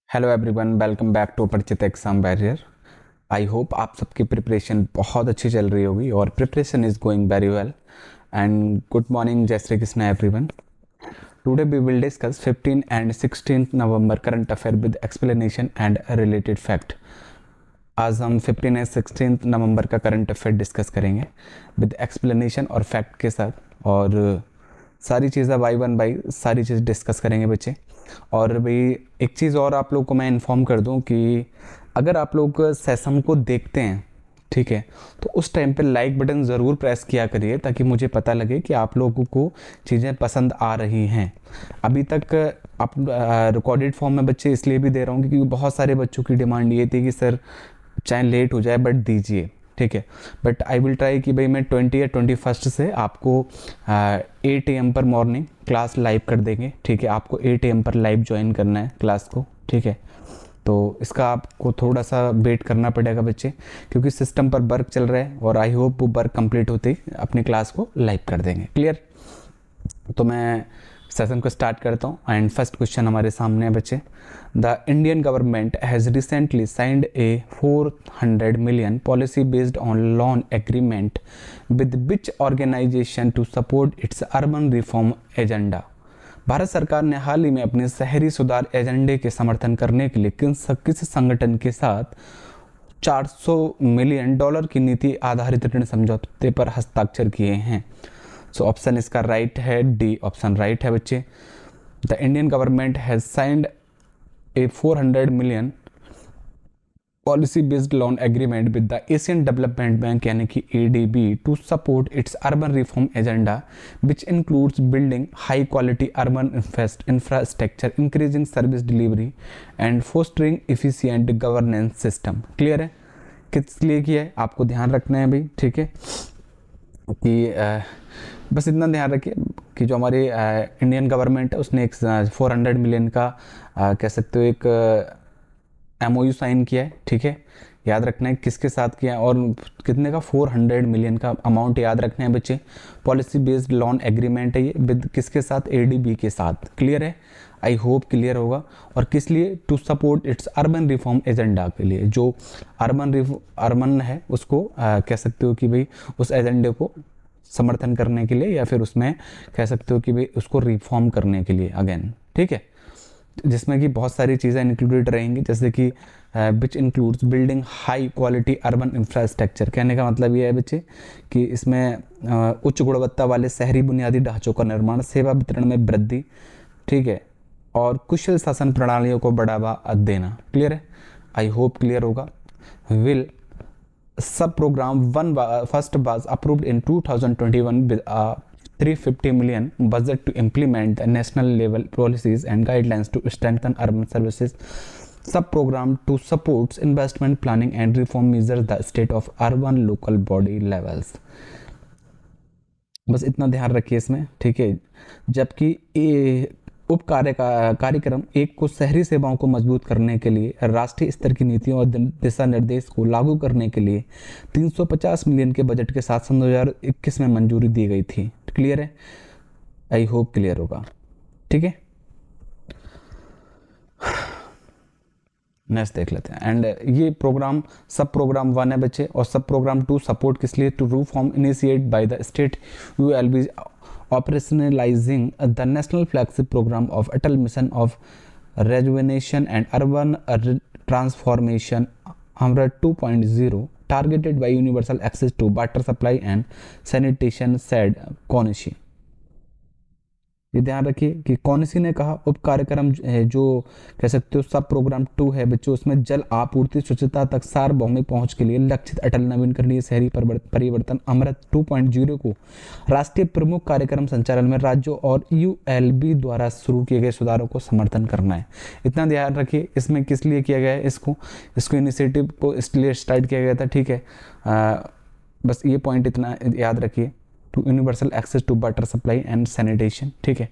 Hello everyone, welcome back to Parichit exam barrier. I hope आप सबकी preparation बहुत अच्छी चल रही होगी और preparation is going very well. And good morning, जय Shri Krishna everyone. Today we will discuss 15 and 16 November current affair with explanation and related fact. आज हम 15 एंड 16 नवंबर का करंट अफेयर डिस्कस करेंगे विद एक्सप्लेनेशन और फैक्ट के साथ, और सारी चीज़ें बाई वन बाई सारी चीज़ डिस्कस करेंगे बच्चे। और भाई एक चीज़ और आप लोग को मैं इन्फॉर्म कर दूं कि अगर आप लोग सेशन को देखते हैं, ठीक है, तो उस टाइम पे लाइक बटन ज़रूर प्रेस किया करिए ताकि मुझे पता लगे कि आप लोगों को चीज़ें पसंद आ रही हैं। अभी तक आप रिकॉर्डेड फॉर्म में बच्चे इसलिए भी दे रहा हूँ क्योंकि बहुत सारे बच्चों की डिमांड ये थी कि सर चाहे लेट हो जाए बट दीजिए, ठीक है। बट आई विल ट्राई कि भाई मैं 20 या 21 से आपको 8 AM पर मॉर्निंग क्लास लाइव कर देंगे, ठीक है। आपको 8 AM पर लाइव ज्वाइन करना है क्लास को, ठीक है। तो इसका आपको थोड़ा सा वेट करना पड़ेगा बच्चे, क्योंकि सिस्टम पर वर्क चल रहा है और आई होप वो वर्क कंप्लीट होते ही अपनी क्लास को लाइव कर देंगे। क्लियर? तो मैं सेशन को स्टार्ट करता हूँ एंड फर्स्ट क्वेश्चन हमारे सामने है बच्चे। The Indian government has recently signed a 400 million policy based on loan agreement with which organization to support its urban reform agenda. Bharat सरकार ने हाल ही में अपने शहरी सुधार एजेंडे के समर्थन करने के लिए किस संगठन के साथ $400 मिलियन की नीति आधारित ऋण समझौते पर हस्ताक्षर किए हैं? सो ऑप्शन इसका राइट है डी, ऑप्शन राइट है बच्चे। The Indian government has signed a 400 million policy based loan agreement with the Asian Development Bank यानी कि ADB to support its urban reform agenda which includes building high quality urban infrastructure, increasing service delivery and fostering efficient governance system. Clear है? किस लिए किया है आपको ध्यान रखना है भाई, ठीक है। कि बस इतना ध्यान रखिए कि जो हमारी इंडियन गवर्नमेंट है उसने एक 400 मिलियन का कह सकते हो एक MOU साइन किया है, ठीक है। याद रखना है किसके साथ किया है और कितने का, 400 मिलियन का अमाउंट याद रखना है बच्चे। पॉलिसी बेस्ड लोन एग्रीमेंट है ये विद किसके साथ, ADB के साथ। क्लियर है? आई होप क्लियर होगा। और किस लिए? To support its urban reform agenda के लिए, जो अर्बन है उसको कह सकते हो कि भाई उस एजेंडे को समर्थन करने के लिए, या फिर उसमें कह सकते हो कि भाई उसको रिफॉर्म करने के लिए अगेन, ठीक है। जिसमें कि बहुत सारी चीज़ें इंक्लूडेड रहेंगी, जैसे कि विच includes building high quality urban infrastructure. कहने का मतलब ये है बच्चे कि इसमें उच्च गुणवत्ता वाले शहरी बुनियादी ढांचों का निर्माण, सेवा वितरण में वृद्धि, ठीक है, और कुशल शासन प्रणालियों को बढ़ावा देना। क्लियर है? आई होप क्लियर होगा। विल सब programme one first was approved in 2021 with a 350 million budget to implement the national level policies and guidelines to strengthen urban services. Sub program to supports investment planning and reform measures the state of urban local body levels. बस इतना ध्यान रखिए इसमें, ठीक है। जबकि उप कार्यक्रम एक को शहरी सेवाओं को मजबूत करने के लिए राष्ट्रीय स्तर की नीतियों और दिशा निर्देश को लागू करने के लिए 350 मिलियन के बजट के साथ सन 2021 में मंजूरी दी गई थी। क्लियर है? आई होप क्लियर होगा, ठीक है। नेक्स्ट देख लेते हैं। एंड ये प्रोग्राम सब प्रोग्राम 1 है बच्चे, और सब प्रोग्राम 2 सपोर्ट किस लिए? To reform initiate by the state ULB operationalizing the national flagship program of Atal Mission of Rejuvenation and Urban Transformation AMRUT 2.0 targeted by universal access to water supply and sanitation, said Konishi. ये ध्यान रखिए कि कौन सी ने कहा उप कार्यक्रम जो कह सकते हो सब प्रोग्राम 2 है बच्चों, उसमें जल आपूर्ति स्वच्छता तक सार्वभौमिक पहुंच के लिए लक्षित अटल नवीनकरणीय शहरी परिवर्तन अमृत 2.0 को राष्ट्रीय प्रमुख कार्यक्रम संचालन में राज्यों और ULB द्वारा शुरू किए गए सुधारों को समर्थन करना है। इतना ध्यान रखिए इसमें किस लिए किया गया है, इसको इनिशिएटिव को इसलिए स्टार्ट किया गया था, ठीक है। बस ये पॉइंट इतना याद रखिए, to universal access to water supply and sanitation, ठीक है।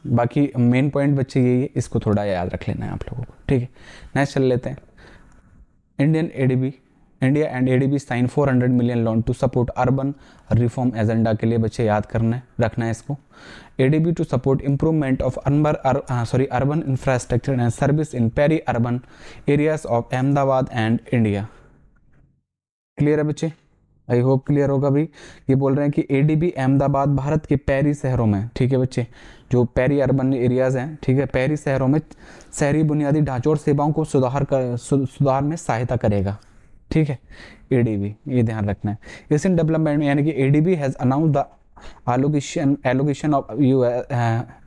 बाकी मेन पॉइंट बच्चे यही है, इसको थोड़ा याद रख लेना है आप लोगों को, ठीक है। नेक्स्ट चल लेते हैं। Indian ADB India and ADB sign 400 million loan to support urban reform agenda के लिए बच्चे याद करना है, रखना है इसको। ADB to support improvement of urban infrastructure and service in peri urban areas of Ahmedabad and India. Clear है बच्चे? आई होप क्लियर होगा भाई। ये बोल रहे हैं कि एडीबी अहमदाबाद भारत के पेरी शहरों में, ठीक है बच्चे, जो पेरी अर्बन एरियाज हैं, ठीक है, पेरी शहरों में शहरी बुनियादी ढांचों और सेवाओं को सुधार में सहायता करेगा, ठीक है, एडीबी, ये ध्यान रखना है। एशियन डेवलपमेंट यानी कि ADB has announce the allocation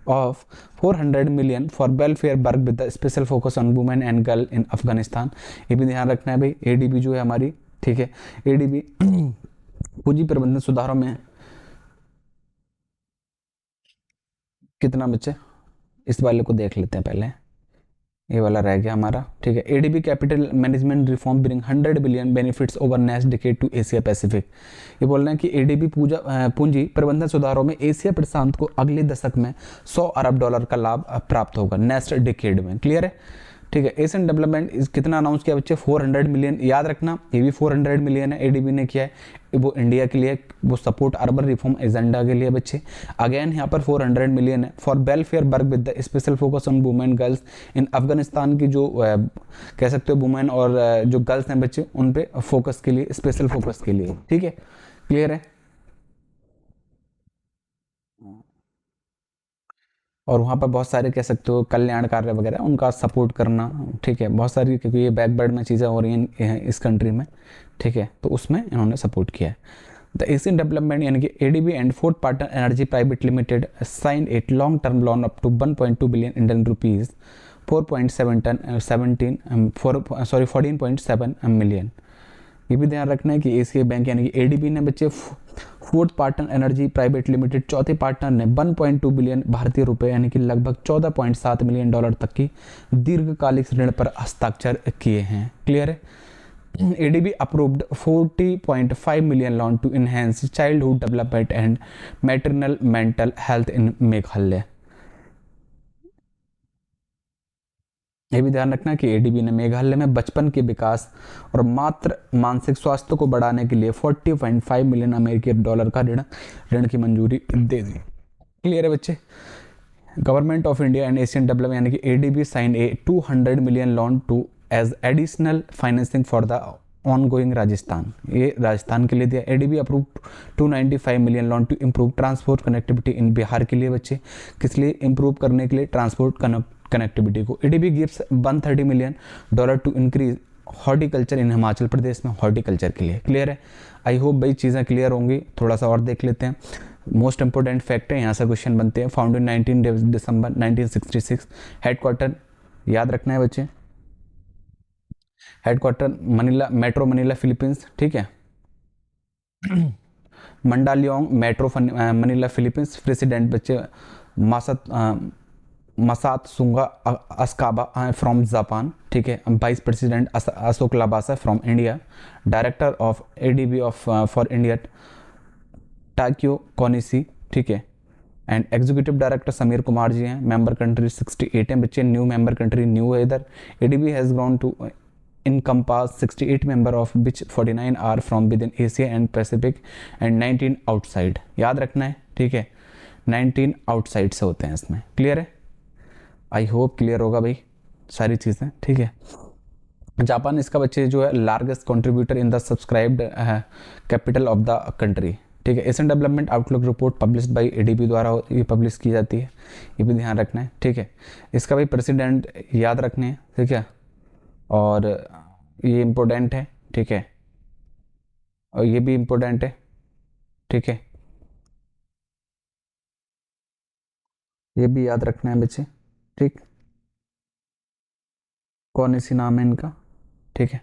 of 400 million for welfare work with the special focus on women and girl in Afghanistan. ये भी ध्यान रखना है भाई। एडीबी जो है हमारी, ठीक है, एडीबी पूंजी प्रबंधन सुधारों में कितना बच्चे, इस वाले को देख लेते हैं पहले, ये वाला रह गया हमारा, ठीक है। ADB capital management reform bring 100 billion benefits over next decade to Asia Pacific. ये बोल रहे हैं कि एडीबी पूंजी प्रबंधन सुधारों में एशिया प्रशांत को अगले दशक में 100 अरब डॉलर का लाभ प्राप्त होगा नेक्स्ट डिकेड में। क्लियर है? ठीक है। एशियन डेवलपमेंट कितना अनाउंस किया बच्चे? 400 मिलियन, याद रखना ये भी 400 मिलियन है एडीबी ने किया है, वो इंडिया के लिए, वो सपोर्ट अर्बन रिफॉर्म एजेंडा के लिए बच्चे। अगेन यहाँ पर 400 मिलियन है for welfare work with the special focus on women girls in Afghanistan की, जो कह सकते हो वुमेन और जो गर्ल्स हैं बच्चे, उन पे फोकस के लिए, स्पेशल फोकस के लिए। ठीक है, क्लियर है? और वहाँ पर बहुत सारे कह सकते हो कल्याण कार्य वगैरह उनका सपोर्ट करना, ठीक है, बहुत सारी, क्योंकि ये बैकवर्ड में चीज़ें हो रही हैं इस कंट्री में, ठीक है, तो उसमें इन्होंने सपोर्ट किया है। द एशियन डेवलपमेंट यानी कि ADB and fourth partner energy private limited sign at long term loan up to 1.2 billion Indian rupees 14.7 million. ये भी ध्यान रखना है कि एशिया बैंक यानी कि एडीबी ने बच्चे fourth partner energy private limited चौथे पार्टनर ने 1.2 बिलियन भारतीय रुपए यानी कि लगभग 14.7 मिलियन डॉलर तक की दीर्घकालिक ऋण पर हस्ताक्षर किए हैं। क्लियर है? ADB approved 40.5 million loan to enhance childhood development and maternal mental health in Meghalaya. ये भी ध्यान रखना कि एडीबी ने मेघालय में बचपन के विकास और मात्र मानसिक स्वास्थ्य को बढ़ाने के लिए 40.5 मिलियन अमेरिकी डॉलर का ऋण की मंजूरी दे दी। क्लियर है बच्चे? Government of India and Asian development यानी कि ADB sign a 200 million loan to as additional financing for the ongoing Rajasthan. ये राजस्थान के लिए दिया। ADB approve 295 million loan to improve transport connectivity in Bihar के लिए बच्चे, किस लिए? इम्प्रूव करने के लिए ट्रांसपोर्ट कनेक्टिविटी को। ADB gives 130 million dollar to increase horticulture in Himachal Pradesh में, हॉर्टिकल्चर के लिए। क्लियर है? आई होप भाई चीज़ें क्लियर होंगी। थोड़ा सा और देख लेते हैं, मोस्ट इंपोर्टेंट फैक्ट है, यहाँ से क्वेश्चन बनते हैं। फाउंडेड 19 दिसंबर 1966, हेडक्वार्टर याद रखना है बच्चे, headquarter Manila, metro Manila Philippines, ठीक है। Mandaluyong metro Manila Philippines, president बच्चे Masatsugu Asakawa from Japan, ठीक है। Vice president Ashok Lavasa from India. Director of ADB of for India Takeo Konishi, ठीक है। And executive director Sameer Kumar ji हैं। मेंबर कंट्री 68 हैं बच्चे, न्यू मेंबर कंट्री न्यू है इधर। ADB has grown to encompass 68 member of which 49 are from within Asia and Pacific and 19 outside। याद रखना है, ठीक है, 19 आउटसाइड से होते हैं इसमें। क्लियर है? आई होप क्लियर होगा भाई सारी चीज़ें, ठीक है। जापान इसका बच्चे जो है largest contributor in the subscribed capital of the country, ठीक है। Asian development outlook report published by ADB द्वारा ये पब्लिश की जाती है, ये भी ध्यान रखना है, ठीक है। इसका भाई प्रेसिडेंट याद रखने हैं, ठीक है, और ये इम्पोर्टेंट है, ठीक है, और ये भी इम्पोर्टेंट है, ठीक है, ये भी याद रखना है बच्चे, ठीक। कौन सी नाम है इनका, ठीक है,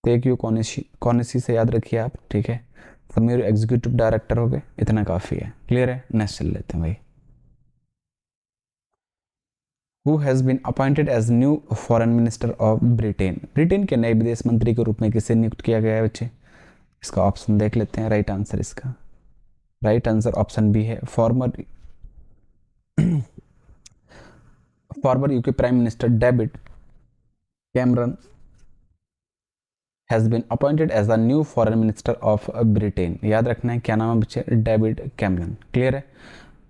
तेक्यू कौनिसी से याद रखिए आप, ठीक है। समीर एग्जीक्यूटिव डायरेक्टर हो गए, इतना काफ़ी है। क्लियर है? नेक्स्ट चल लेते हैं भाई। Who has been appointed as new foreign minister of Britain. Britain के नए विदेश मंत्री के रूप में किसे नियुक्त किया गया है बच्चे? इसका ऑप्शन देख लेते हैं। राइट आंसर इसका, राइट आंसर ऑप्शन बी है, former UK prime minister David Cameron has been appointed as the new foreign minister of Britain. याद रखना है क्या नाम है बच्चे, डेविड कैमरन। क्लियर है।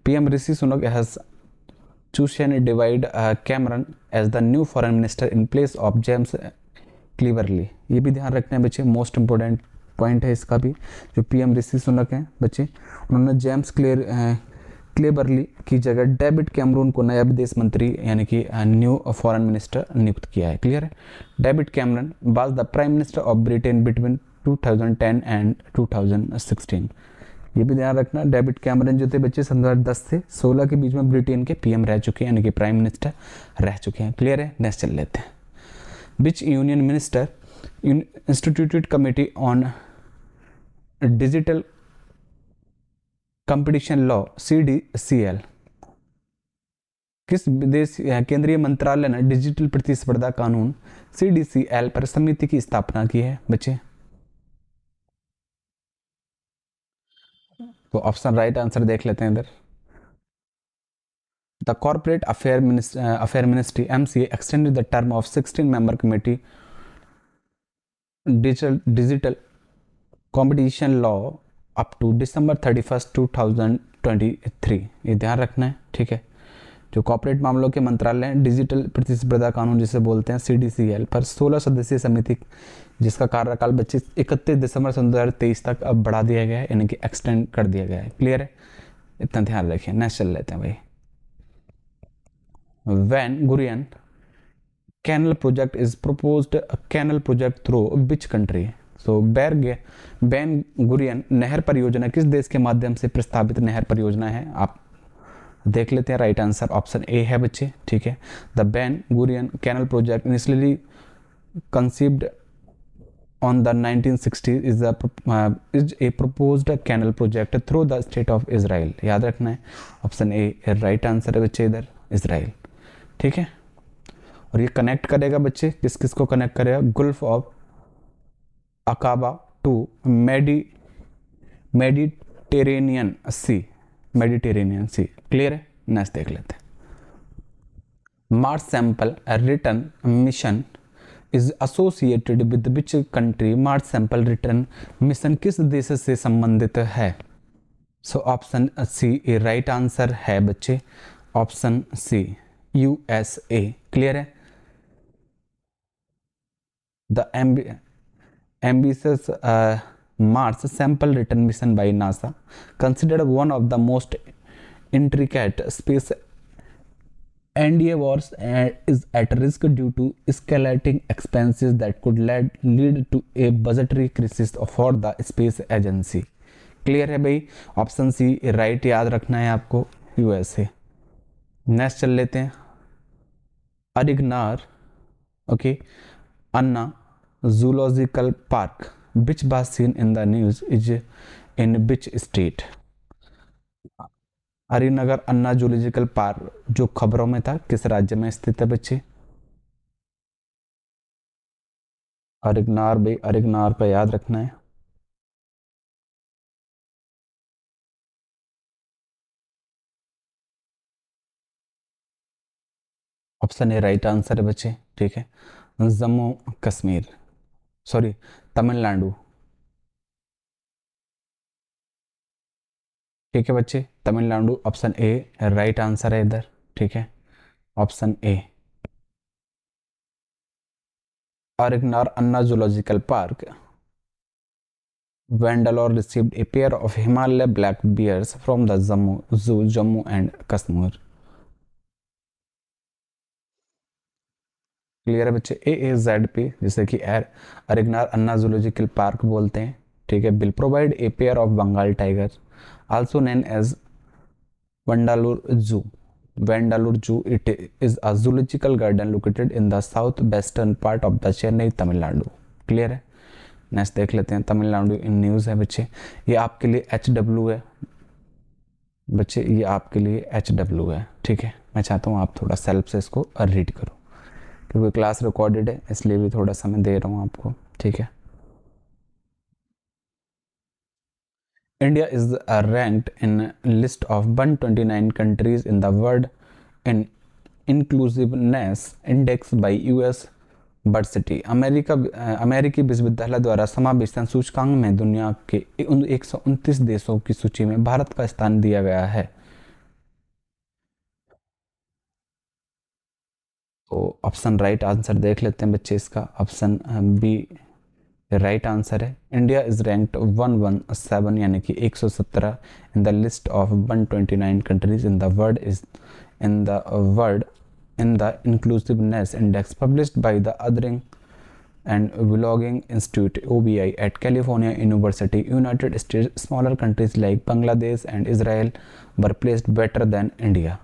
PM Rishi Sunak has chosen David Cameron as the new foreign minister in place of James Cleverly. ये भी ध्यान रखना है बच्चे, मोस्ट इंपॉर्टेंट पॉइंट है इसका भी। जो पीएम ऋषि सुनक हैं बच्चे, उन्होंने जेम्स क्लेबरली की जगह डेविड कैमरून को नया विदेश मंत्री यानी कि न्यू फॉरेन मिनिस्टर नियुक्त किया है। क्लियर है। David Cameron was the prime minister of Britain between 2010 and 2016। ये भी ध्यान रखना, डेविड कैमरन जो थे बच्चे 2010 से 16 के बीच में ब्रिटेन के पीएम रह चुके हैं, यानी कि प्राइम मिनिस्टर रह चुके हैं। क्लियर है। नेक्स्ट चल लेते हैं। विच union minister instituted committee on digital competition law CDCL। किस विदेश केंद्रीय मंत्रालय ने डिजिटल प्रतिस्पर्धा कानून CDCL पर समिति की स्थापना की है बच्चे? तो ऑप्शन राइट आंसर देख लेते हैं इधर। The corporate affair ministry MCA extended the term of 16 member committee digital competition law up to December 31, 2023। ये ध्यान रखना है, ठीक है। जो कॉर्पोरेट मामलों के मंत्रालय डिजिटल प्रतिस्पर्धा कानून जिसे बोलते हैं CDCL पर 16 सदस्यीय समिति जिसका कार्यकाल बच्चे 31 दिसंबर 2023 तक अब बढ़ा दिया गया है, यानी कि एक्सटेंड कर दिया गया है। क्लियर है, इतना ध्यान रखिए। नेक्स्ट चल लेते हैं भाई। Ben Gurion canal project is proposed canal project through which country? So Ben Gurion नहर परियोजना किस देश के माध्यम से प्रस्तावित नहर परियोजना है? आप देख लेते हैं। राइट आंसर ऑप्शन ए है बच्चे, ठीक है। The Ben Gurion canal project initially conceived on the 1960s is a proposed canal project through the state of Israel। याद रखना है, ऑप्शन ए राइट आंसर है बच्चे इधर, इसराइल। ठीक है। और ये कनेक्ट करेगा बच्चे, किस किस को कनेक्ट करेगा? Gulf of Aqaba to Mediterranean Sea. Clear है। नेक्स्ट देख लेते हैं। Mars sample return mission is associated with which country? Mars sample return mission किस देश से संबंधित है? So option C right answer है बच्चे, ऑप्शन सी USA। क्लियर है। The ambitious Mars sample return mission by NASA, considered one of the most intricate space endeavors, is at risk due to escalating expenses that could lead to a budgetary crisis for the space agency। Clear है भाई, option C right याद रखना है आपको, USA। Next चल लेते हैं। Arignar okay Anna zoological park which was seen in the news is in which state? Harinagar Anna zoological park जो खबरों में था किस राज्य में स्थित है बच्चे? अरिगनार भाई, अरिगनार का याद रखना है। ऑप्शन ए राइट आंसर है बच्चे, ठीक है। जम्मू कश्मीर, सॉरी तमिलनाडु। ठीक है बच्चे, Tamil Nadu option A right answer है इधर, ठीक है। Option A. Arignar Anna zoological park Vandalore received a pair of Himalaya black bears from the Zoo, Jammu and Kashmir। Clear है बच्चे। AAZP जिसे कि अरिगनार अन्ना जूलॉजिकल पार्क बोलते हैं, ठीक है, will provide a pair of Bengal tiger also known as Vandalore Zoo। Vandalore Zoo, it is a zoological garden located in the southwestern part of the Chennai, Tamil Nadu. Clear है। Next देख लेते हैं। तमिलनाडु इन न्यूज़ है बच्चे, ये आपके लिए HW है बच्चे, ये आपके लिए HW है, ठीक है। मैं चाहता हूँ आप थोड़ा सेल्फ से इसको रीड करो, क्योंकि क्लास रिकॉर्डेड है इसलिए भी थोड़ा समय दे रहा हूँ आपको, ठीक है। India is ranked in list of 129 countries in the world in inclusiveness index by US bird city अमेरिकी विश्वविद्यालय द्वारा समावेशन सूचकांक में दुनिया के 129 देशों की सूची में भारत का स्थान दिया गया है। तो ऑप्शन राइट आंसर देख लेते हैं बच्चे इसका। ऑप्शन बी राइट आंसर है। इंडिया इज रैंक्ड 117 यानी कि 117 in the list of 129 countries in the world in the inclusiveness index published by the Othering and Belonging Institute OBI at California University. United States, smaller countries like Bangladesh and Israel were placed better than India.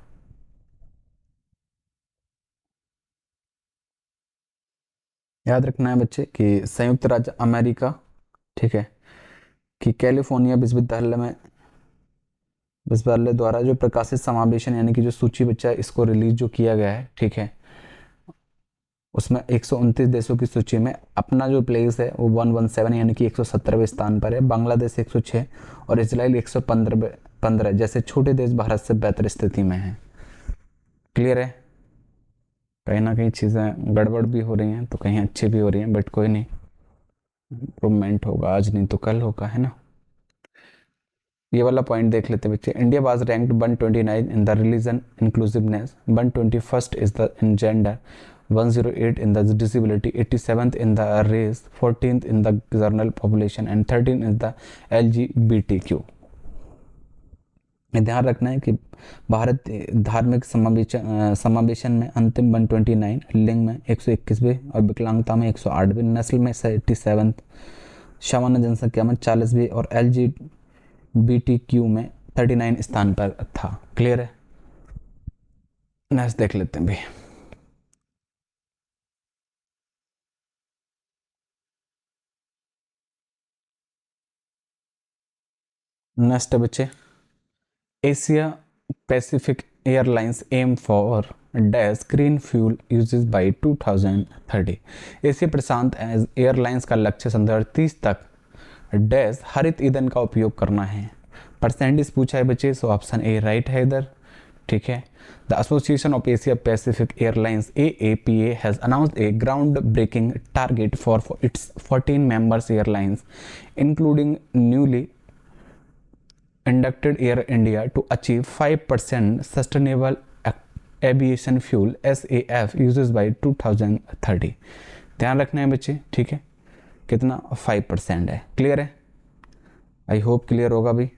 याद रखना है बच्चे कि संयुक्त राज्य America, ठीक है, कि कैलिफोर्निया विश्वविद्यालय द्वारा जो प्रकाशित समावेशन यानी कि जो सूची बच्चा इसको रिलीज जो किया गया है, ठीक है, उसमें 129 देशों की सूची में अपना जो प्लेस है वो 117 यानी कि 117वें स्थान पर है। बांग्लादेश 106 और इजराइल 115 जैसे छोटे देश भारत से बेहतर स्थिति में हैं। क्लियर है? कहीं ना कहीं चीज़ें गड़बड़ भी हो रही हैं तो कहीं अच्छी भी हो रही हैं, बट कोई नहीं, इम्प्रूवमेंट होगा, आज नहीं तो कल होगा, है ना। ये वाला पॉइंट देख लेते हैं बच्चे। India was ranked 129 in the religion inclusiveness, 121st is the in gender, 108 in the disability, 87th in the race, 14th in the general population and 13th in the LGBTQ। ध्यान रखना है कि भारत धार्मिक समावेशन में अंतिम 129, लिंग में 121वें और विकलांगता में 108वें, नस्ल में 87, सामान्य जनसंख्या में 40वें और LGBTQ में 39 स्थान पर था। क्लियर है? नेक्स्ट देख लेते हैं भी। नेक्स्ट है बच्चे, Asia Pacific airlines aim for dash green fuel uses by 2030। Asia प्रशांत एयरलाइंस का लक्ष्य 2030 तक डैश हरित ईंधन का उपयोग करना है। परसेंटेज पूछा है बच्चे, सो ऑप्शन ए राइट है इधर, ठीक है। The association of Asia Pacific airlines AAPA has announced a ground breaking target for its 14 members airlines including newly inducted Air India to achieve 5% sustainable aviation fuel SAF uses by 2030। ध्यान रखना है बच्चे, ठीक है, कितना 5% है। क्लियर है? I hope clear होगा भाई।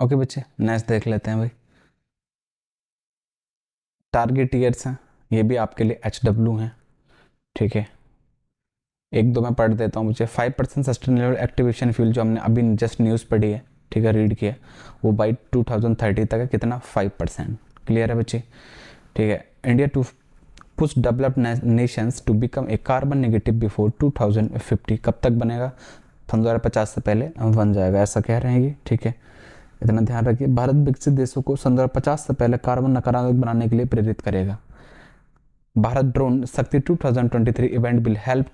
ओके बच्चे, नेक्स्ट देख लेते हैं भाई। टारगेट ईयर्स हैं, ये भी आपके लिए HW हैं, ठीक है। एक दो मैं पढ़ देता हूँ बच्चे। 5% सस्टेनेबल एक्टिवेशन फ्यूल जो हमने अभी जस्ट न्यूज़ पढ़ी है, ठीक है, रीड किया, वो बाई 2030 तक है। कितना? 5%। क्लियर है बच्चे? ठीक है। India to push developed nations to become a carbon negative before 2050। कब तक बनेगा? 2050 से पहले बन जाएगा, ऐसा कह रहे हैं ये, ठीक है। इतना ध्यान रखिए। भारत विकसित देशों को 2050 से पहले कार्बन नकारात्मक बनाने के लिए प्रेरित करेगा। भारत ड्रोन शक्ति 2023 event will help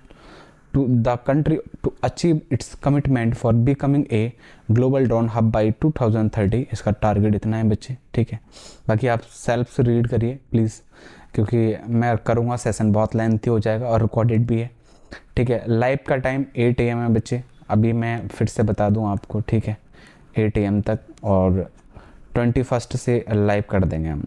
to the country to achieve its commitment for becoming a global drone hub by 2030। इसका टारगेट इतना है बच्चे, ठीक है। बाकी आप सेल्फ से रीड करिए प्लीज़, क्योंकि मैं करूँगा सेशन बहुत लेंथी हो जाएगा और रिकॉर्डेड भी है, ठीक है। लाइव का टाइम 8 AM है बच्चे, अभी मैं फिर से बता दूँ आपको, ठीक है, 8 AM तक, और 21 से लाइव कर देंगे हम,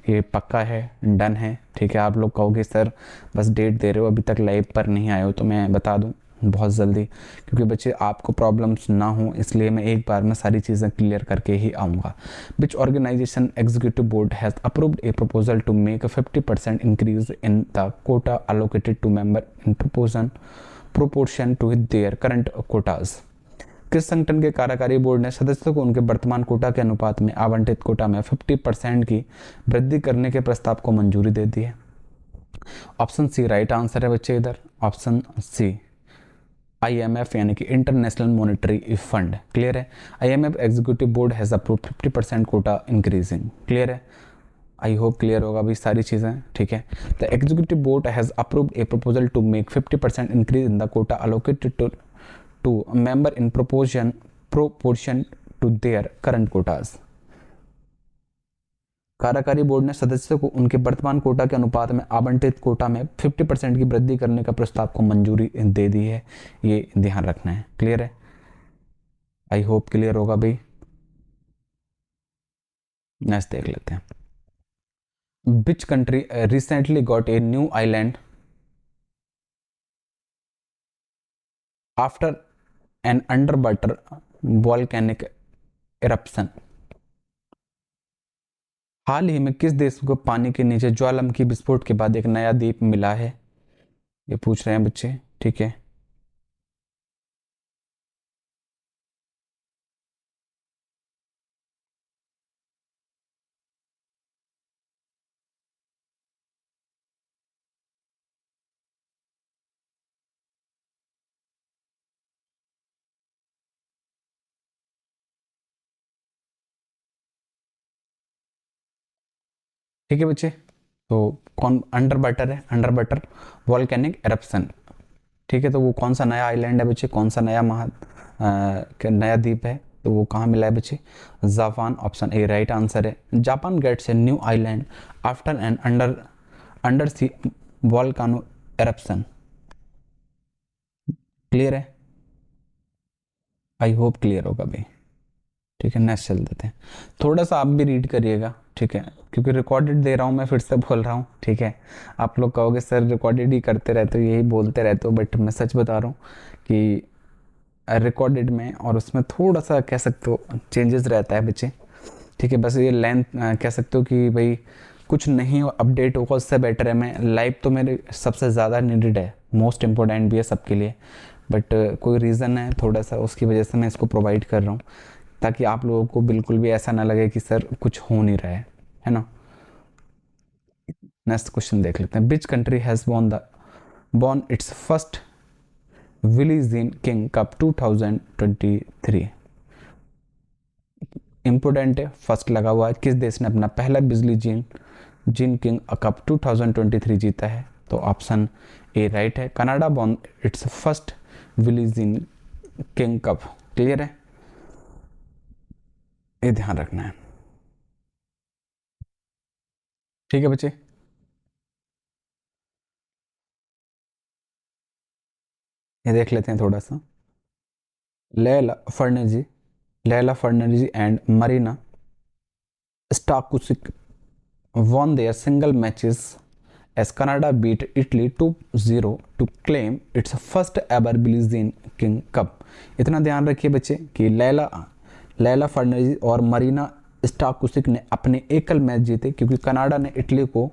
ये पक्का है, डन है, ठीक है। आप लोग कहोगे सर बस डेट दे रहे हो, अभी तक लाइव पर नहीं आए हो, तो मैं बता दूं बहुत जल्दी, क्योंकि बच्चे आपको प्रॉब्लम्स ना हो, इसलिए मैं एक बार में सारी चीज़ें क्लियर करके ही आऊँगा। Which organisation executive board has approved a proposal to make 50% increase in the quota allocated to member in proportion to their current quotas. किस संगठन के कार्यकारी बोर्ड ने सदस्यों को उनके वर्तमान कोटा के अनुपात में आवंटित कोटा में 50% की वृद्धि करने के प्रस्ताव को मंजूरी दे दी है? ऑप्शन सी राइट आंसर है बच्चे इधर। ऑप्शन सी IMF यानी कि इंटरनेशनल मॉनेटरी फंड। क्लियर है? IMF executive board has approved 50% quota increasing. Clear है? आई होप क्लियर होगा भी सारी चीज़ें, ठीक है। The executive board has approved a proposal to make 50% increase in the quota allocated to member in proportion to their current quotas. कार्यकारी board ने सदस्यों को उनके वर्तमान कोटा के अनुपात में आवंटित कोटा में 50% की वृद्धि करने का प्रस्ताव को मंजूरी दे दी है। ये ध्यान रखना है। क्लियर है? आई होप क्लियर होगा भाई। नेक्स्ट देख लेते हैं। Which country recently got a new island after an underwater volcanic eruption? हाल ही में किस देश को पानी के नीचे ज्वालामुखी विस्फोट के बाद एक नया द्वीप मिला है? ये पूछ रहे हैं बच्चे। ठीक है, ठीक है बच्चे। तो कौन अंडर वाटर है? Under water volcanic eruption. ठीक है, तो वो कौन सा नया आइलैंड है बच्चे? कौन सा नया नया द्वीप है? तो वो कहाँ मिला है बच्चे? Japan. Option A right answer है। Japan gets a new island after an undersea volcano eruption. Clear है? आई होप क्लियर होगा भाई। ठीक है, नेक्स्ट चल देते हैं। थोड़ा सा आप भी रीड करिएगा, ठीक है, क्योंकि रिकॉर्डेड दे रहा हूँ मैं, फिर से बोल रहा हूँ। ठीक है, आप लोग कहोगे सर रिकॉर्डेड ही करते रहते हो, यही बोलते रहते हो, बट मैं सच बता रहा हूँ कि रिकॉर्डेड में और उसमें थोड़ा सा कह सकते हो चेंजेस रहता है बच्चे। ठीक है, बस ये लेंथ कह सकते हो कि भाई कुछ नहीं अपडेट होगा उससे बेटर है। मैं लाइव तो मेरे सबसे ज़्यादा नीडेड है, मोस्ट इम्पोर्टेंट भी है सबके लिए, बट कोई रीज़न है थोड़ा सा, उसकी वजह से मैं इसको प्रोवाइड कर रहा हूँ, ताकि आप लोगों को बिल्कुल भी ऐसा ना लगे कि सर कुछ हो नहीं रहा है ना। नेक्स्ट क्वेश्चन देख लेते हैं। Which country has won its first Billie Jean King Cup 2023? Important है, फर्स्ट लगा हुआ है। किस देश ने अपना पहला बिजली जीन किंग कप 2023 जीता है? तो ऑप्शन ए राइट है। Canada won its first Billie Jean King Cup. Clear है? ये ध्यान रखना है। ठीक है बच्चे, ये देख लेते हैं थोड़ा सा। Leylah Fernandez and Marina Stakusic won their single matches as Canada beat Italy 2-0 to claim its first ever Billie Jean King Cup। इतना ध्यान रखिए बच्चे कि लैला फर्नांडीज और मरीना स्टाकुसिक ने अपने एकल मैच जीते, क्योंकि कनाडा ने इटली को,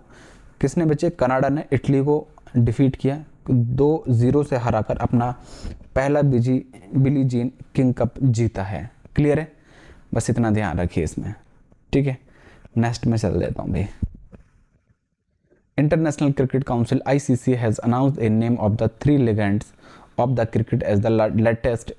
किसने बच्चे? कनाडा ने इटली को डिफीट किया, 2-0 से हराकर अपना पहला बिली जीन किंग कप जीता है। क्लियर है? बस इतना ध्यान रखिए इसमें। ठीक है, नेक्स्ट में चल देता हूँ भाई। International Cricket Council ICC has announced a name of the 3 legends of the cricket as the latest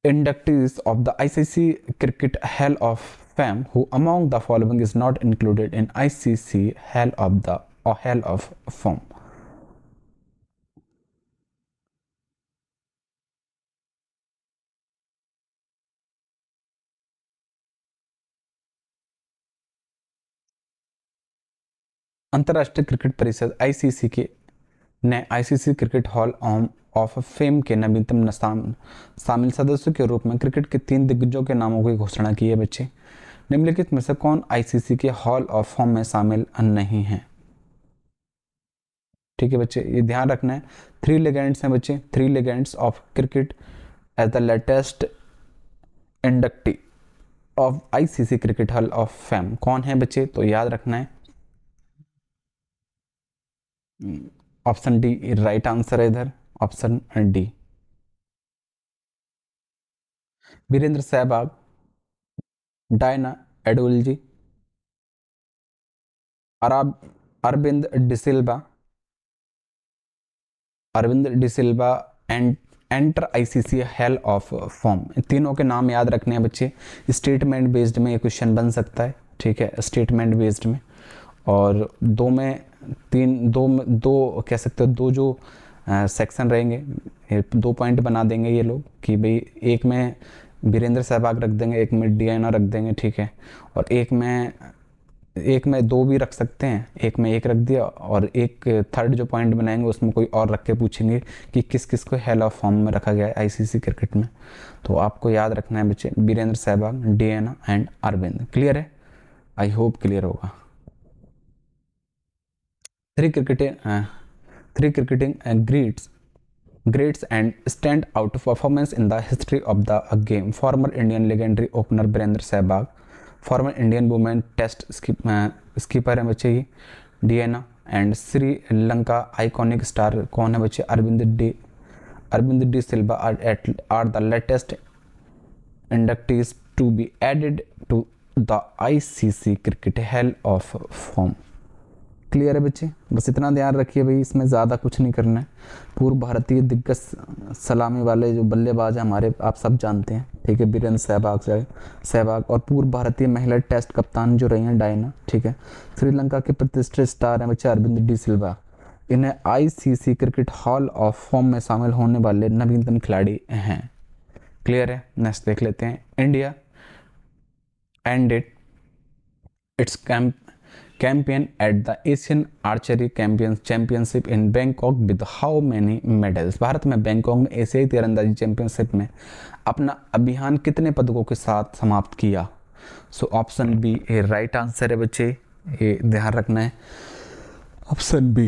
inductees of the ICC Cricket Hall of Fame, who among the following is not included in ICC Hall of Fame? अंतर्राष्ट्रीय cricket परिषद ICC के ने ICC cricket hall of fame के नवीनतम शामिल सदस्यों के रूप में क्रिकेट के 3 दिग्गजों के नामों की घोषणा की है बच्चे। निम्नलिखित में से कौन ICC के हॉल ऑफ फेम में शामिल नहीं है? ठीक है बच्चे, ये ध्यान रखना है। 3 लेजेंड्स हैं बच्चे, 3 legends of cricket as the latest inductee of ICC cricket hall of fame. कौन है बच्चे? तो याद रखना है, ऑप्शन डी राइट आंसर है इधर, option D. Virender Sehwag, Diana Edulji, Aravinda de Silva and enter ICC hall of fame. तीनों के नाम याद रखने हैं बच्चे। स्टेटमेंट बेस्ड में ये क्वेश्चन बन सकता है। ठीक है, स्टेटमेंट बेस्ड में, और दो कह सकते हो, दो जो सेक्शन रहेंगे, 2 पॉइंट बना देंगे ये लोग कि भाई एक में वीरेंद्र सहवाग रख देंगे, एक में डीएना रख देंगे, ठीक है। और एक में 2 भी रख सकते हैं, एक में 1 रख दिया, और एक थर्ड जो पॉइंट बनाएंगे उसमें कोई और रख के पूछेंगे कि किस किस को हेल ऑफ फॉर्म में रखा गया है आईसीसी क्रिकेट में। तो आपको याद रखना है बच्चे, वीरेंद्र सहवाग, डीएना एंड अरविंद। क्लियर है? आई होप क्लियर होगा। Three cricketing greats and stand out performance in the history of the game. Former Indian legendary opener Virendra Sehwag, former Indian women test skipper है बच्चे ये डीएना, एंड श्रीलंका आइकॉनिक स्टार कौन है बच्चे? Aravinda de Silva are the latest inductees to be added to the ICC cricket hall of fame. Clear है बच्चे? बस इतना ध्यान रखिए भाई, इसमें ज़्यादा कुछ नहीं करना है। पूर्व भारतीय दिग्गज सलामी वाले जो बल्लेबाज हैं हमारे, आप सब जानते हैं, ठीक है, वीरेंद्र सहवाग और पूर्व भारतीय महिला टेस्ट कप्तान जो रही हैं डायना, ठीक है। श्रीलंका के प्रतिष्ठित स्टार हैं बच्चे अरविंद डी सिल्वा। इन्हें ICC cricket hall of fame में शामिल होने वाले नवीनतम खिलाड़ी हैं। क्लियर है? नेक्स्ट देख लेते हैं। India ended it's campaign at the Asian Archery Championship in Bangkok with how many medals? Bharat में बैंकॉक में एशियाई तीरंदाजी चैंपियनशिप में अपना अभियान कितने पदकों के साथ समाप्त किया? सो ऑप्शन बी ए राइट आंसर है बच्चे, ये ध्यान रखना है, ऑप्शन बी।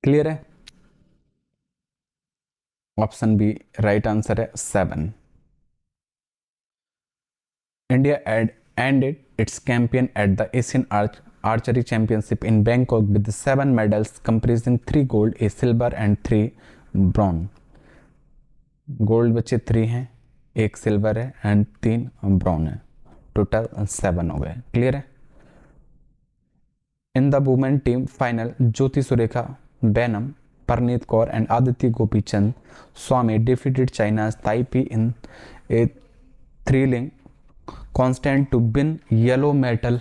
क्लियर है? ऑप्शन बी राइट आंसर है 7। India ended its campaign at the Asian Archery Championship in Bangkok with 7 medals comprising 3 gold, a silver and 3 bronze. Gold बच्चे 3 हैं, 1 सिल्वर है एंड 3 ब्राउन है, टोटल 7 हो गए। Clear है? In the women team final Jyothi Surekha Vennam, Parneet Kaur and Aditi Gopichand Swami defeated China's Taipei in a thrilling constant to win yellow medal.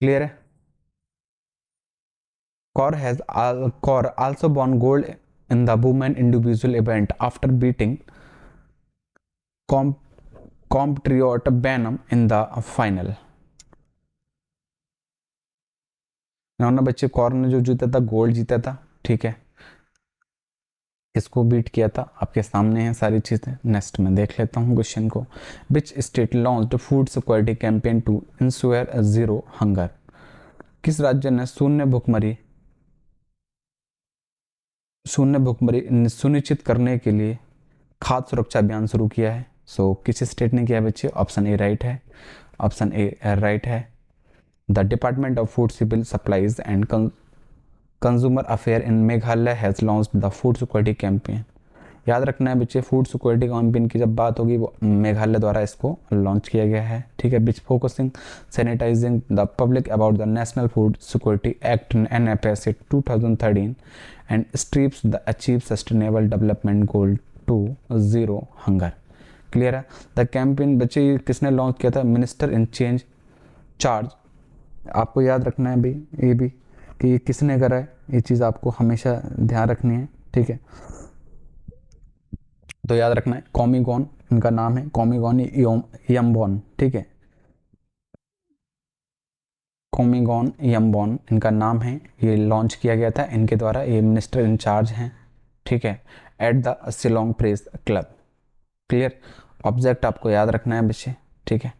Clear है? Kaur also won gold in the women individual event after beating compatriot Benham in the final. ना बच्चे, कौर ने जो जीता था gold जीता था, ठीक है, इसको बीट किया था, आपके सामने है सारी चीज़ें। नेक्स्ट में देख लेता हूँ क्वेश्चन को। Which state launched food security campaign to ensure zero hunger? किस राज्य ने शून्य भुखमरी सुनिश्चित करने के लिए खाद्य सुरक्षा अभियान शुरू किया है? सो किस स्टेट ने किया है बच्चे? ऑप्शन ए राइट है, ऑप्शन ए राइट है। The department of food civil supplies and consumer affair in Meghalaya has launched the food security campaign. याद रखना है बच्चे, फूड सिक्योरिटी कैंपेन की जब बात होगी वो मेघालय द्वारा इसको लॉन्च किया गया है, ठीक है। Which focusing sanitising the public about the national food security act NFS 2013 and strives the achieve sustainable development goal to zero hunger. Clear है? द कैंपेन बच्चे किसने लॉन्च किया था? Minister in charge. आपको याद रखना है भाई ये भी कि किसने करा है, ये चीज़ आपको हमेशा ध्यान रखनी है, ठीक है। तो याद रखना है, कॉमीगॉन इनका नाम है, कॉमीगॉन यम्बॉन, ठीक है, कॉमीगॉन यम्बॉन इनका नाम है। ये लॉन्च किया गया था इनके द्वारा, ये मिनिस्टर इन चार्ज हैं, ठीक है, at the Shillong press club. Clear? Object आपको याद रखना है बच्चे, ठीक है।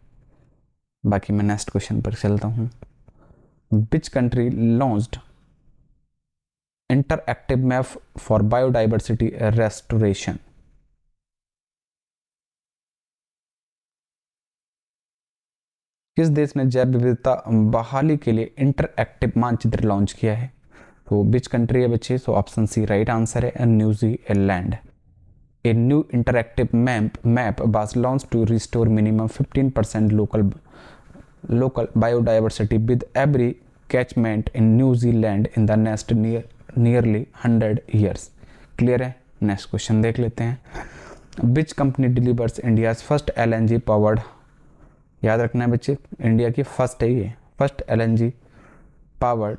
बाकी मैं नेक्स्ट क्वेश्चन पर चलता हूँ। Which country launched interactive map for biodiversity restoration? किस देश ने जैव विविधता बहाली के लिए इंटरएक्टिव मानचित्र लॉन्च किया है? तो विच कंट्री है बच्चे? So option C right answer है, New Zealand. A new interactive map was launch to restore minimum 15% local biodiversity with every catchment in New Zealand in the next nearly 100 years. Clear है? Next question देख लेते हैं। Which company delivers India's first LNG powered याद रखना है बच्चे, India की first है ये, first LNG powered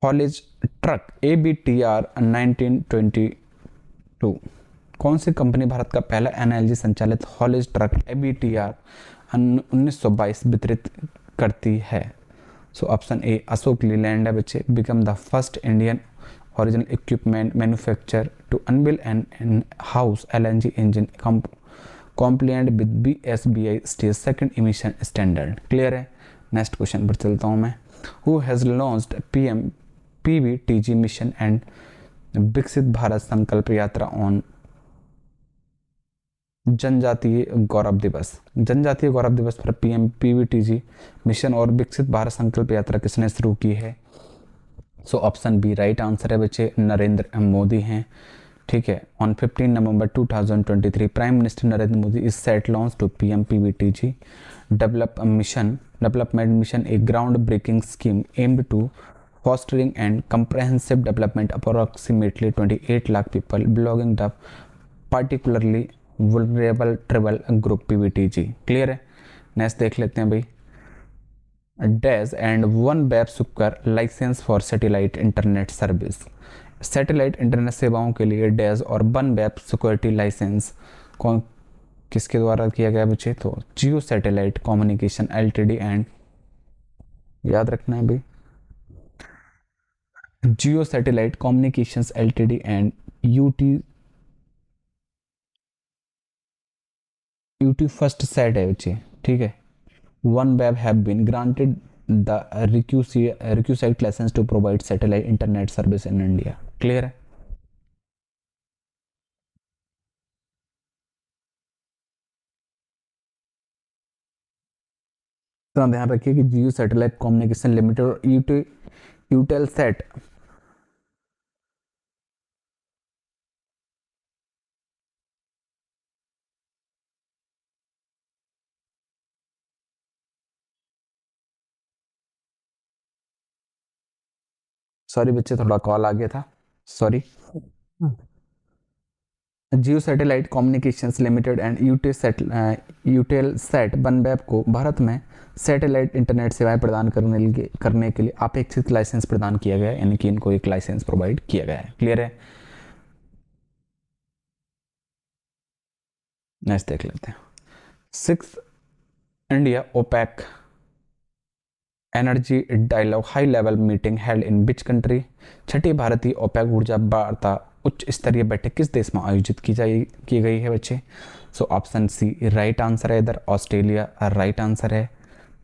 haulage truck ABTR 1922। कौन सी कंपनी भारत का पहला NLG संचालित हॉलेज ट्रक ABTR 1922 वितरित करती है? So option A Ashok Leyland है बच्चे, become the first Indian original equipment manufacture to unveil an in house LNG engine compliant with BSBI stage second emission standard. Clear है? नेक्स्ट क्वेश्चन पर चलता हूँ मैं। Who has launched PM PBTG mission and Viksit Bharat संकल्प यात्रा on जनजातीय गौरव दिवस? जनजातीय गौरव दिवस पर PM PBTG मिशन और विकसित भारत संकल्प यात्रा किसने शुरू की है? So option B right answer है बच्चे, नरेंद्र मोदी हैं। ठीक है, on 15 November 2023 prime minister Narendra Modi is set launch to PM PBTG development mission, a ground breaking scheme aimed to fostering and comprehensive development approximately 28 lakh people belonging to particularly vulnerable tribal group PBTG। Clear है? Next देख लेते हैं भाई। Dash and OneWeb secures licence for satellite internet service. Satellite internet सेवाओं के लिए dash और one web security licence कौन किसके द्वारा किया गया बच्चे? तो Jio satellite communication LTD and, याद रखना है भाई, Jio satellite communications LTD and UT first set है बच्चे। ठीक है, OneWeb have been granted the requisite licence to provide satellite internet service in India. Clear है? तो आप ध्यान रखिए कि जियो सैटेलाइट कम्युनिकेशन लिमिटेड और यूटेल सेट सॉरी बच्चे, थोड़ा कॉल आ गया था, sorry. Jio satellite communications limited and Eutelsat OneWeb को भारत में सैटेलाइट इंटरनेट सेवाएं प्रदान करने के लिए अपेक्षित लाइसेंस प्रदान किया गया है, यानी कि इनको एक लाइसेंस प्रोवाइड किया गया है। क्लियर है? नेक्स्ट देख लेते हैं। 6 India OPEC energy dialogue high level meeting held in which country? छठी भारतीय ओपेक ऊर्जा वार्ता उच्च स्तरीय बैठक किस देश में आयोजित की गई है बच्चे? So option C right answer है इधर, ऑस्ट्रेलिया राइट आंसर है।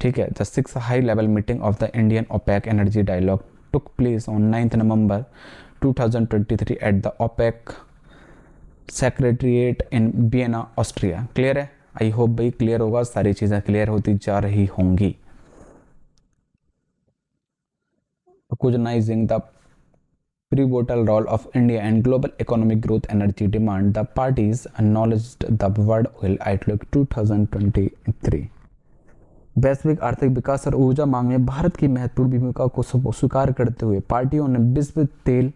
ठीक है, the 6th high level meeting of the Indian OPEC energy dialogue took place on 9th November 2023 at the OPEC secretariat in Vienna Austria. Clear है? I hope भाई clear होगा, सारी चीज़ें क्लियर होती जा रही होंगी। Recognizing the pivotal role of India and global economic growth energy demand, the parties acknowledged the World Oil Outlook 2023। वैश्विक आर्थिक विकास और ऊर्जा मांग में भारत की महत्वपूर्ण भूमिका को स्वीकार करते हुए पार्टियों ने विश्व तेल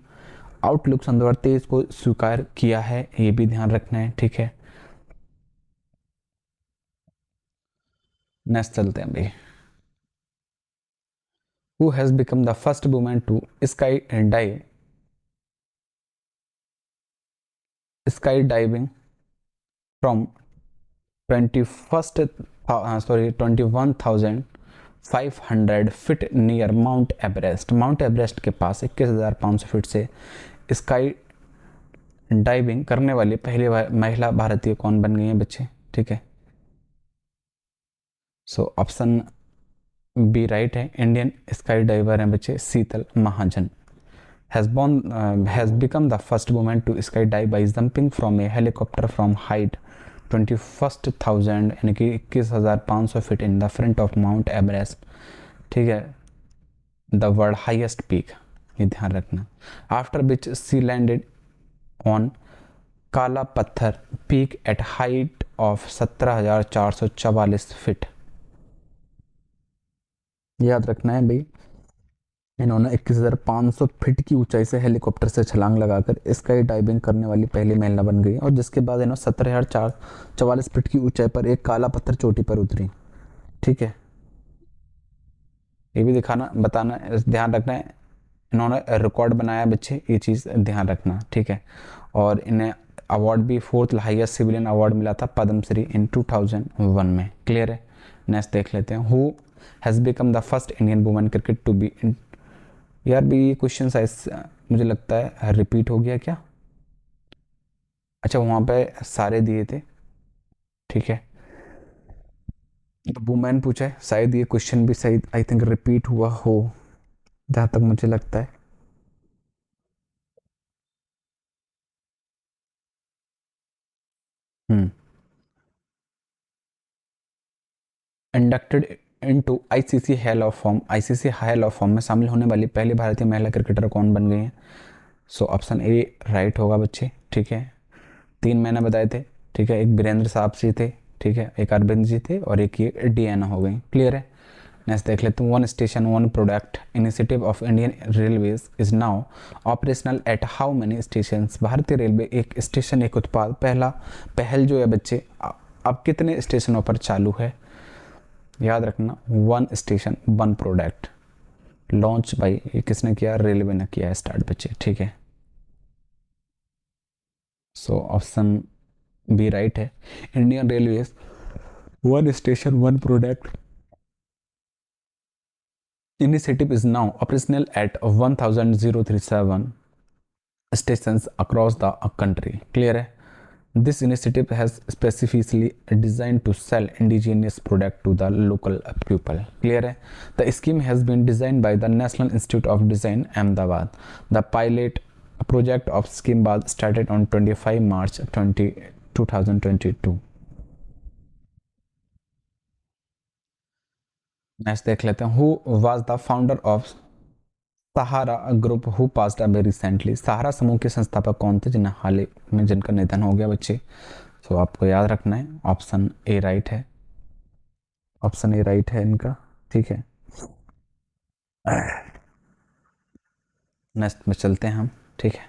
आउटलुक 2023 को स्वीकार किया है, ये भी ध्यान रखना है। ठीक है, नेक्स्ट चलते हैं भाई। Who has become the first woman to skydiving from 21,500 feet near mount Everest? Mount Everest के पास 21,500 फीट से स्काई डाइविंग करने वाली पहली महिला भारतीय कौन बन गई है बच्चे? ठीक है, सो ऑप्शन बी राइट है, इंडियन स्काई डाइवर हैं बच्चे शीतल महाजन। has become the first woman to skydive by jumping from a helicopter from height 21,000 यानी कि 21,500 feet in the front of mount Everest. ठीक है, द वर्ल्ड हाईएस्ट पीक, ये ध्यान रखना। After which she landed on Kala Patthar peak at height of 17,444 feet. याद रखना है भाई, इन्होंने 21,500 फीट की ऊंचाई से हेलीकॉप्टर से छलांग लगाकर स्काई डाइविंग करने वाली पहली महिला बन गई और जिसके बाद इन्होंने 17,444 फीट की ऊंचाई पर एक काला पत्थर चोटी पर उतरी। ठीक है, ये भी दिखाना बताना ध्यान रखना है, इन्होंने रिकॉर्ड बनाया बच्चे, ये चीज़ ध्यान रखना। ठीक है, और इन्हें अवार्ड भी फोर्थ हाईएस्ट सिविलियन अवार्ड मिला था पद्मश्री इन 2001 में। क्लियर है। नेक्स्ट देख लेते हैं, who has become the first Indian women cricket to be. यार भी ये क्वेश्चन शायद मुझे लगता है रिपीट हो गया क्या। अच्छा, वहाँ पे सारे दिए थे। ठीक है, वुमेन पूछा है, शायद ये क्वेश्चन भी सही आई थिंक रिपीट हुआ हो, जहाँ तक मुझे लगता है। Hmm inducted into ICC hall of fame, ICC hall of fame में शामिल होने वाली पहली भारतीय महिला क्रिकेटर कौन बन गई हैं। सो ऑप्शन ए राइट होगा बच्चे। ठीक है, तीन मैंने बताए थे। ठीक है, एक वीरेंद्र साहब जी थे, ठीक है, एक अरविंद जी थे और एक ये डीएना हो गई। क्लियर है। नेक्स्ट देख लेते हैं, one station one product initiative of Indian railways is now operational at how many station. भारतीय रेलवे एक स्टेशन एक उत्पाद पहला पहल जो है बच्चे अब कितने स्टेशनों पर चालू है। याद रखना, one station one product launch by, किसने किया, रेलवे ने किया है स्टार्ट बच्चे। ठीक है, सो ऑप्शन बी राइट है। Indian railways one station one product initiative is now operational at 1037 stations across the country. Clear है। This initiative has specifically designed to sell indigenous product to the local people. Clear है। The scheme has been designed by the National Institute of Design, Ahmedabad. The pilot project of scheme was started on 25 March 2022. Next देख लेते हैं, who was the founder of Sahara group who passed away recently. Sahara समूह के संस्थापक कौन थे जिन्हें हाल ही में जिनका निधन हो गया बच्चे। तो आपको याद रखना है, ऑप्शन ए राइट है, ऑप्शन ए राइट है इनका। ठीक है, नेक्स्ट में चलते हैं हम। ठीक है,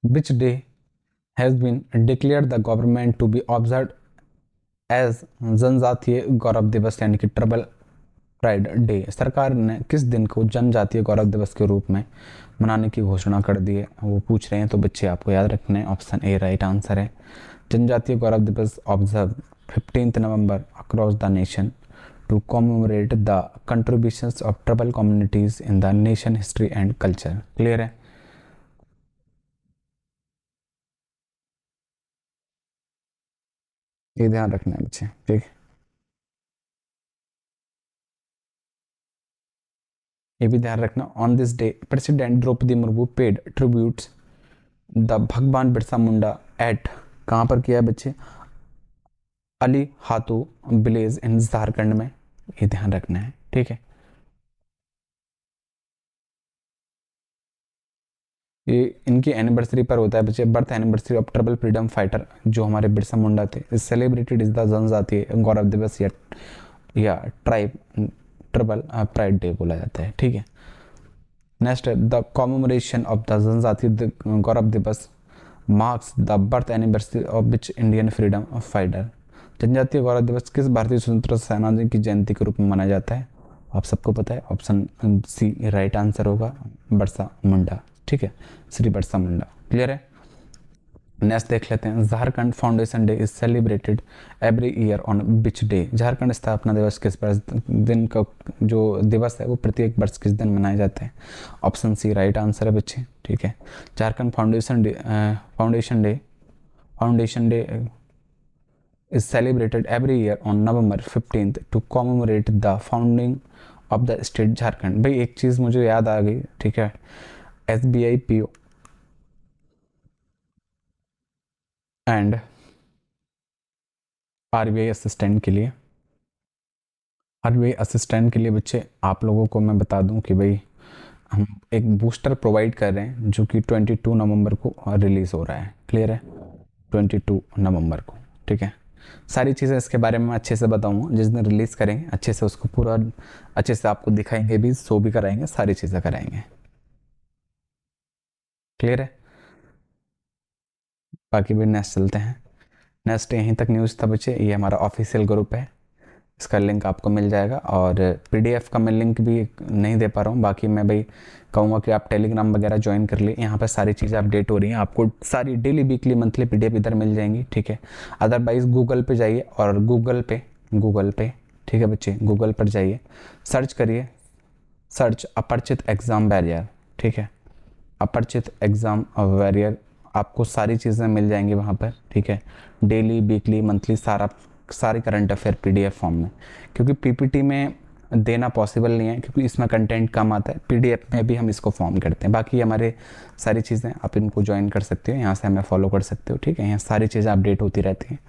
which day has been declared the government to be observe as Janjatiya Gaurav दिवस यानी कि ट्राइबल प्राइड डे। सरकार ने किस दिन को जनजातीय गौरव दिवस के रूप में मनाने की घोषणा कर दी है, वो पूछ रहे हैं। तो बच्चे आपको याद रखना है, ऑप्शन ए राइट आंसर है। Janjatiya Gaurav Divas observe 15 November across the nation to commemorate the contributions of tribal communities in the nation history and culture. Clear है। ये ध्यान रखना है बच्चे। ठीक, ये भी ध्यान रखना, on this day president Draupadi Murmu paid tributes the Bhagwan Birsa Munda at, कहाँ पर किया है बच्चे, Ulihatu village in Jharkhand में। ये ध्यान रखना है। ठीक है, ये इनकी एनिवर्सरी पर होता है बच्चे, birth anniversary of tribal freedom fighter जो हमारे बिरसा मुंडा थे। इस सेलिब्रेटेड इज द जनजातीय गौरव दिवस या ट्राइब ट्राइबल प्राइड डे बोला जाता है। ठीक है, नेक्स्ट है द कॉमेमोरेशन ऑफ द जनजातीय गौरव दिवस marks the birth anniversary of which Indian freedom fighter. जनजातीय गौरव दिवस किस भारतीय स्वतंत्रता सेनानी की जयंती के रूप में मनाया जाता है। आप सबको पता है, ऑप्शन सी राइट आंसर होगा, बिरसा मुंडा। ठीक है, श्री बिरसा मुंडा। क्लियर है। नेक्स्ट देख लेते हैं, Jharkhand foundation day is celebrated every year on which day. Jharkhand स्थापना दिवस किस दिन का जो दिवस है वो प्रत्येक वर्ष किस दिन मनाया जाता है। ऑप्शन सी राइट आंसर है बच्चे। ठीक है, Jharkhand foundation day is celebrated every year on November 15th to commemorate the founding of the state Jharkhand. भाई एक चीज़ मुझे याद आ गई। ठीक है, SBI PO and RBI assistant के लिए, RBI असिस्टेंट के लिए बच्चे आप लोगों को मैं बता दूं कि भाई हम एक बूस्टर प्रोवाइड कर रहे हैं जो कि 22 नवंबर को रिलीज़ हो रहा है। क्लियर है, 22 नवंबर को। ठीक है, सारी चीज़ें इसके बारे में अच्छे से बताऊँगा। जिस दिन रिलीज़ करेंगे अच्छे से उसको पूरा अच्छे से आपको दिखाएंगे भी, शो भी कराएंगे, सारी चीज़ें कराएंगे। क्लियर है? बाकी भी नेक्स्ट चलते हैं। नेक्स्ट यहीं तक न्यूज़ था बच्चे। ये हमारा ऑफिशियल ग्रुप है, इसका लिंक आपको मिल जाएगा। और पीडीएफ का मैं लिंक भी नहीं दे पा रहा हूँ। बाकी मैं भाई कहूँगा कि आप टेलीग्राम वगैरह ज्वाइन कर लिए, यहाँ पर सारी चीज़ें अपडेट हो रही हैं, आपको सारी डेली वीकली मंथली पीडीएफ इधर मिल जाएंगी। ठीक है, अदरवाइज़ गूगल पे जाइए और गूगल पे ठीक है बच्चे, गूगल पर जाइए, सर्च करिए, सर्च अपरिचित एग्ज़ाम बैरियर। ठीक है, अपरिचित एग्ज़ाम वॉरियर, आपको सारी चीज़ें मिल जाएंगी वहाँ पर। ठीक है, डेली वीकली मंथली सारे करंट अफेयर पीडीएफ फॉर्म में, क्योंकि पीपीटी में देना पॉसिबल नहीं है क्योंकि इसमें कंटेंट कम आता है। पीडीएफ में भी हम इसको फॉर्म करते हैं। बाकी हमारे सारी चीज़ें आप इनको ज्वाइन कर सकते हो, यहाँ से हमें फॉलो कर सकते हो। ठीक है, यहाँ सारी चीज़ें अपडेट होती रहती हैं।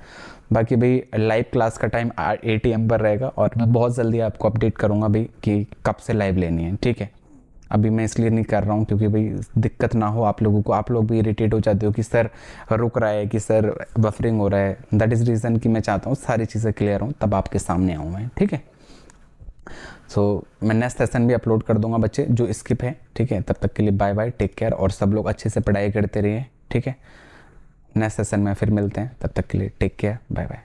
बाकी भाई लाइव क्लास का टाइम 8 AM पर रहेगा और मैं बहुत जल्दी आपको अपडेट करूँगा भाई कि कब से लाइव लेनी है। ठीक है, अभी मैं इसलिए नहीं कर रहा हूँ क्योंकि भाई दिक्कत ना हो आप लोगों को, आप लोग भी इरिटेट हो जाते हो कि सर रुक रहा है, कि सर बफरिंग हो रहा है। दैट इज़ रीज़न कि मैं चाहता हूँ सारी चीज़ें क्लियर हों तब आपके सामने आऊँ मैं। ठीक है, सो मैं नेक्स्ट सेशन भी अपलोड कर दूंगा बच्चे जो स्किप है। ठीक है, तब तक के लिए बाय बाय, टेक केयर, और सब लोग अच्छे से पढ़ाई करते रहिए। ठीक है, नेक्स्ट सेशन में फिर मिलते हैं, तब तक के लिए टेक केयर, बाय बाय।